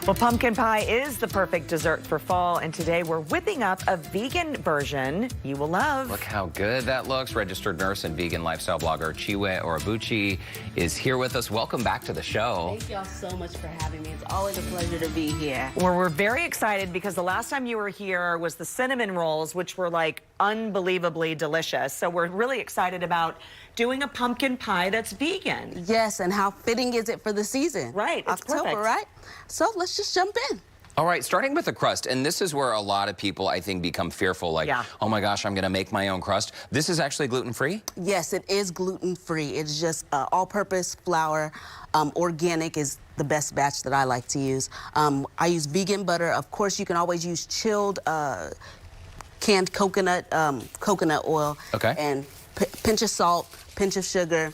Well, pumpkin pie is the perfect dessert for fall, and today we're whipping up a vegan version you will love. Look how good that looks. Registered nurse and vegan lifestyle blogger Chinwe Orabuchi is here with us. Welcome back to the show. Thank y'all so much for having me. It's always a pleasure to be here. Well, we're very excited because the last time you were here was the cinnamon rolls, which were like unbelievably delicious. So we're really excited about doing a pumpkin pie that's vegan. Yes, and how fitting is it for the season? Right, it's October, perfect. right? So let's just jump in. All right, starting with the crust, and this is where a lot of people, I think, become fearful, like, oh my gosh, I'm gonna make my own crust. This is actually gluten-free? Yes, it is gluten-free. It's just all-purpose flour. Organic is the best batch that I like to use. I use vegan butter. Of course, you can always use chilled canned coconut oil. Okay. And pinch of salt, pinch of sugar.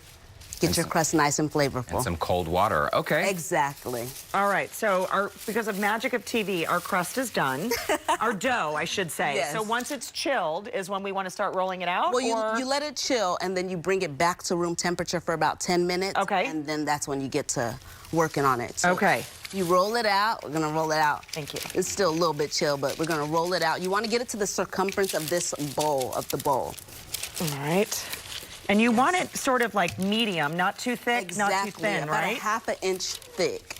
Get your crust nice and flavorful. And some cold water, okay. Exactly. All right, so because of magic of TV, our crust is done. Our dough, I should say. Yes. So once it's chilled is when we want to start rolling it out? Well, you let it chill, and then you bring it back to room temperature for about 10 minutes. Okay. And then that's when you get to working on it. So okay. You roll it out. We're going to roll it out. Thank you. It's still a little bit chill, but we're going to roll it out. You want to get it to the circumference of this bowl, All right. And you want it sort of like medium, not too thick, not too thin, about right? a half an inch thick.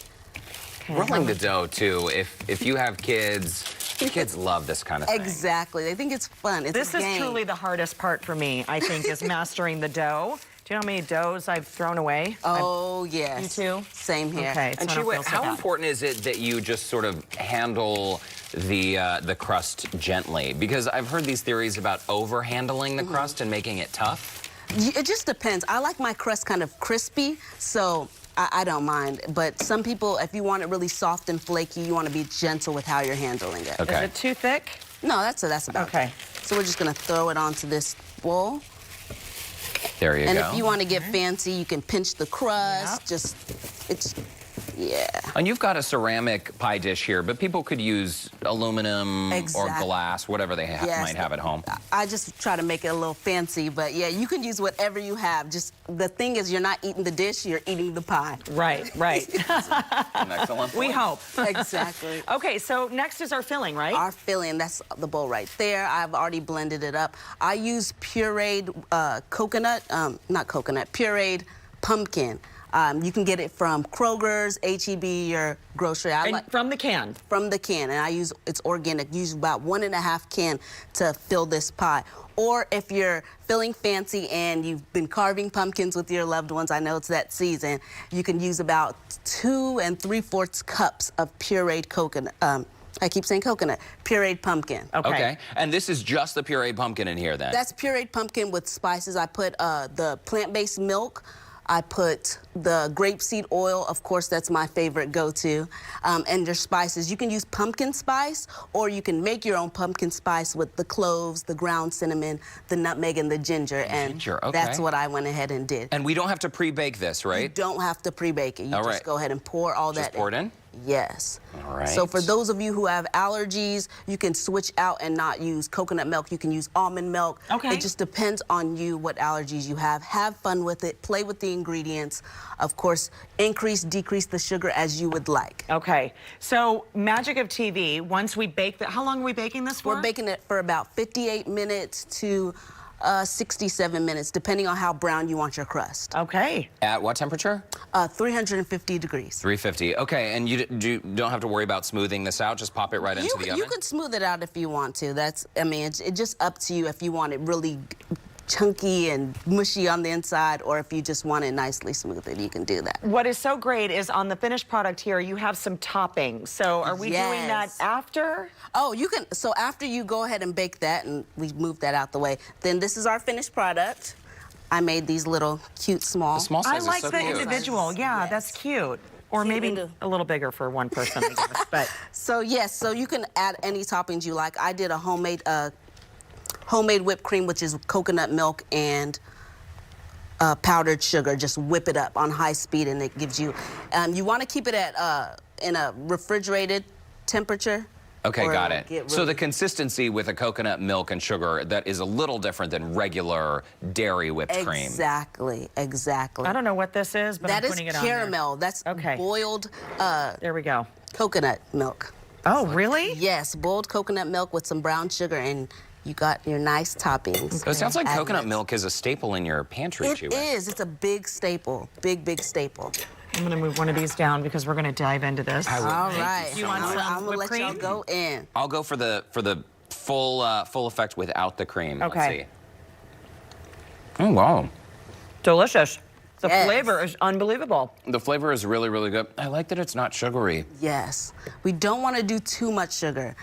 Okay. Rolling the dough, too, if you have kids, kids love this kind of thing. Exactly. They think it's fun. It's This a is game. truly the hardest part for me, I think, is mastering the dough. Do you know how many doughs I've thrown away? Oh, yes. You too? Same here. Okay. And Chinwe, how important is it that you just sort of handle the crust gently? Because I've heard these theories about over-handling the crust and making it tough. It just depends. I like my crust kind of crispy, so I don't mind. But some people, if you want it really soft and flaky, you want to be gentle with how you're handling it. Okay. Is it too thick? No, that's about okay. it. So we're just going to throw it onto this bowl. There you go. And if you want to get fancy, you can pinch the crust. Yeah. And you've got a ceramic pie dish here, but people could use aluminum or glass, whatever they might have at home. I just try to make it a little fancy, but yeah, you can use whatever you have. Just the thing is, you're not eating the dish, you're eating the pie. Right, right. An excellent point. We hope. Exactly. Okay, so next is our filling, right? Our filling, that's the bowl right there. I've already blended it up. I use pureed pureed pumpkin. You can get it from Kroger's, H-E-B, your grocery. From the can? From the can, and it's organic. Use about 1.5 cans to fill this pie. Or if you're feeling fancy and you've been carving pumpkins with your loved ones, I know it's that season, you can use about 2 3/4 cups of pureed coconut. I keep saying coconut. Pureed pumpkin. Okay. And this is just the pureed pumpkin in here, then? That's pureed pumpkin with spices. I put the plant-based milk. I put the grapeseed oil, of course, that's my favorite go-to, and your spices. You can use pumpkin spice, or you can make your own pumpkin spice with the cloves, the ground cinnamon, the nutmeg, and the ginger. That's what I went ahead and did. And we don't have to pre-bake this, right? You don't have to pre-bake it. You just go ahead and pour all that in. Just pour it in? Yes. All right. So for those of you who have allergies, you can switch out and not use coconut milk. You can use almond milk. Okay. It just depends on you what allergies you have. Have fun with it. Play with the ingredients. Of course, increase, decrease the sugar as you would like. Okay. So magic of TV, once we bake how long are we baking this for? We're baking it for about 58 minutes to 67 minutes, depending on how brown you want your crust. Okay. At what temperature? 350 degrees. 350. Okay, and you don't have to worry about smoothing this out. Just pop it right into the oven? You could smooth it out if you want to. It's just up to you if you want it really chunky and mushy on the inside, or if you just want it nicely smooth, you can do that. What is so great is on the finished product here, you have some toppings. So are we doing that after? Oh, you can. So after you go ahead and bake that, and we move that out the way, then this is our finished product. I made these little cute small. The small size I like is so the cute. individual. Yeah, that's cute. Or maybe a little bigger for one person, I guess. But so yes, so you can add any toppings you like. I did a homemade whipped cream, which is coconut milk and powdered sugar. Just whip it up on high speed, and it gives you. You want to keep it at in a refrigerated temperature. Okay, got it. So the consistency with a coconut milk and sugar, that is a little different than regular dairy whipped cream. Exactly, exactly. I don't know what this is, but I'm putting it on there. That is caramel. That's boiled there we go. coconut milk. Oh, really? Yes, boiled coconut milk with some brown sugar, and you got your nice toppings. So it sounds like Add coconut nuts. milk is a staple in your pantry, It Chinwe. is. It's a big staple. Big staple. I'm going to move one of these down because we're going to dive into this. I would- All Thank you right. so You want much. some I'm gonna whipped let y'all cream? go in. I'll go for the full effect without the cream. Okay. Let's see. Oh, wow. Delicious. The Yes. flavor is unbelievable. The flavor is really, really good. I like that it's not sugary. Yes. We don't want to do too much sugar.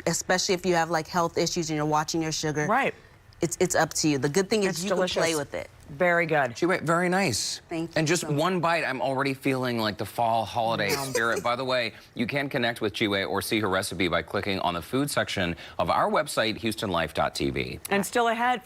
Especially if you have like health issues and you're watching your sugar. Right. It's up to you. The good thing is It's you delicious. can play with it. Very good. Chinwe, very nice. Thank you And just so much. one bite, I'm already feeling like the fall holiday spirit. By the way, you can connect with Chinwe or see her recipe by clicking on the food section of our website, HoustonLife.tv. And still ahead.